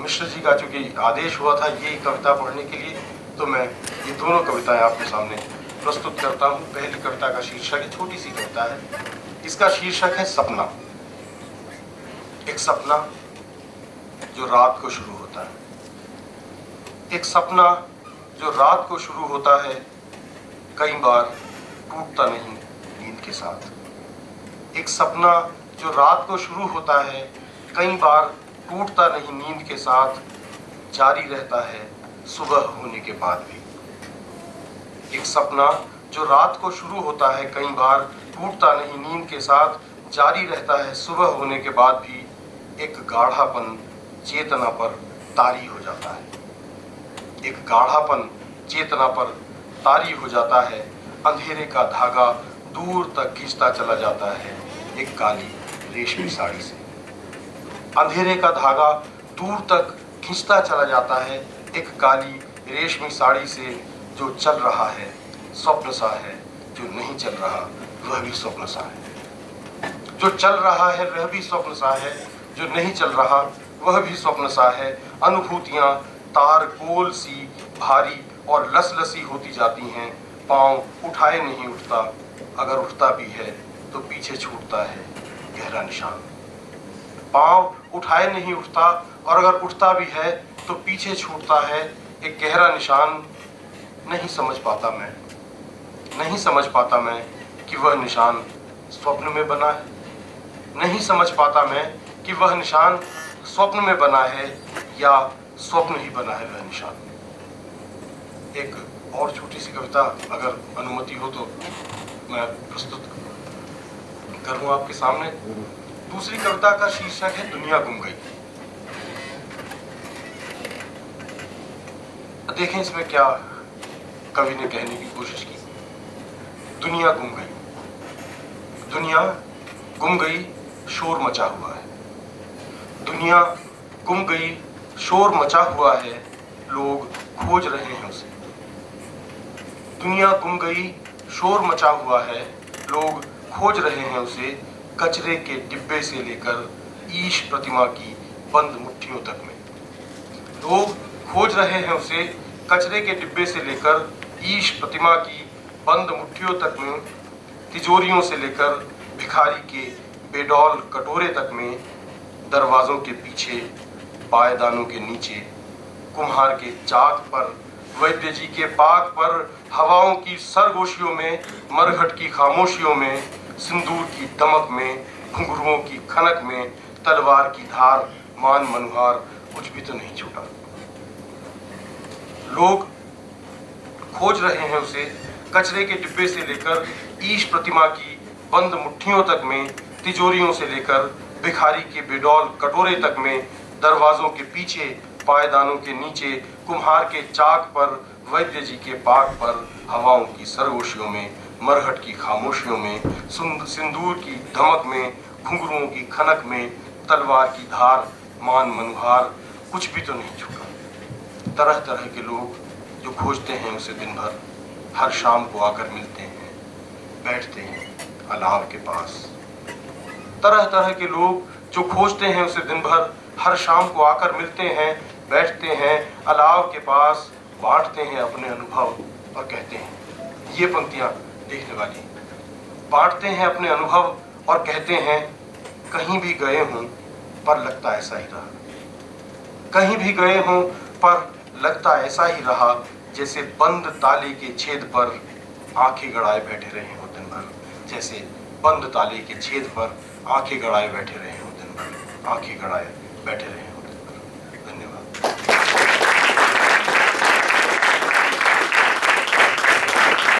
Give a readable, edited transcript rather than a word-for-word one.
मिश्र जी का चूंकि आदेश हुआ था ये कविता पढ़ने के लिए, तो मैं ये दोनों कविताएं आपके सामने प्रस्तुत करता हूँ। पहली कविता का शीर्षक है, छोटी सी कविता है, इसका शीर्षक है सपना। एक सपना जो रात को शुरू होता है, एक सपना जो रात को शुरू होता है, कई बार टूटता नहीं नींद के साथ। एक सपना जो रात को शुरू होता है, कई बार टूटता नहीं नींद के साथ, जारी रहता है सुबह होने के बाद भी। एक सपना जो रात को शुरू होता है, कई बार टूटता नहीं नींद के साथ, जारी रहता है सुबह होने के बाद भी, एक गाढ़ापन चेतना पर तारी हो जाता है। एक गाढ़ापन चेतना पर तारी हो जाता है, अंधेरे का धागा दूर तक खींचता चला जाता है एक काली रेशमी साड़ी से। अंधेरे का धागा दूर तक खींचता चला जाता है एक काली रेशमी साड़ी से। जो चल रहा है स्वप्न सा है, जो नहीं चल रहा वह भी स्वप्न सा है। जो चल रहा है वह भी स्वप्न सा है, जो नहीं चल रहा वह भी स्वप्न सा है। अनुभूतियां तार गोल सी भारी और लसलसी होती जाती हैं, पांव उठाए नहीं उठता, अगर उठता भी है तो पीछे छूटता है गहरा निशान। पांव उठाए नहीं उठता और अगर उठता भी है तो पीछे छूटता है एक गहरा निशान। नहीं समझ पाता मैं कि वह निशान स्वप्न में बना है। नहीं समझ पाता मैं कि वह निशान स्वप्न में बना है या स्वप्न ही बना है वह निशान। एक और छोटी सी कविता अगर अनुमति हो तो मैं प्रस्तुत करूं आपके सामने। दूसरी कविता का शीर्षक है दुनिया गुम गई। देखें इसमें क्या कवि ने कहने की कोशिश की। दुनिया गुम गई, दुनिया गुम गई, शोर मचा हुआ है। दुनिया गुम गई, शोर मचा हुआ है, लोग खोज रहे हैं उसे। दुनिया गुम गई, शोर मचा हुआ है, लोग खोज रहे हैं उसे, कचरे के डिब्बे से लेकर ईश प्रतिमा की बंद मुट्ठियों तक में। लोग खोज रहे हैं उसे, कचरे के डिब्बे से लेकर ईश प्रतिमा की बंद मुट्ठियों तक में, तिजोरियों से लेकर भिखारी के बेडौल कटोरे तक में, दरवाजों के पीछे, पायदानों के नीचे, कुम्हार के चाक पर, वैद्य जी के पाक पर, हवाओं की सरगोशियों में, मरघट की खामोशियों में, सिंदूर की दमक में, घुंघरुओं की खनक में, तलवार की धार, मान मनुहार, कुछ भी तो नहीं छूटा। लोग खोज रहे हैं उसे, कचरे के डिब्बे से लेकर ईश प्रतिमा की बंद मुट्ठियों तक में, तिजोरियों से लेकर भिखारी के बेडौल कटोरे तक में, दरवाजों के पीछे, पायदानों के नीचे, कुम्हार के चाक पर, वैद्य जी के पाक पर, हवाओं की सरगोशियों में, मरघट की खामोशियों में, सिंदूर की धमक में, घुंघरुओं की खनक में, तलवार की धार, मान मनुहार, कुछ भी तो नहीं छूटा। तरह तरह के लोग जो खोजते हैं उसे दिन भर, हर शाम को आकर मिलते हैं, बैठते हैं अलाव के पास। तरह तरह के लोग जो खोजते हैं उसे दिन भर, हर शाम को आकर मिलते हैं, बैठते हैं अलाव के पास, बांटते हैं अपने अनुभव और कहते हैं, ये पंक्तियां देखने वाली, बांटते हैं अपने अनुभव और कहते हैं, कहीं भी गए हों पर लगता ऐसा ही रहा। कहीं भी गए हों पर लगता ऐसा ही रहा, जैसे बंद ताले के छेद पर आंखें गड़ाए बैठे रहे हो दिन भर। जैसे बंद ताले के छेद पर आंखें गड़ाए बैठे रहे हो दिन भर, आंखें गड़ाए बैठे रहे हो दिन भर। धन्यवाद।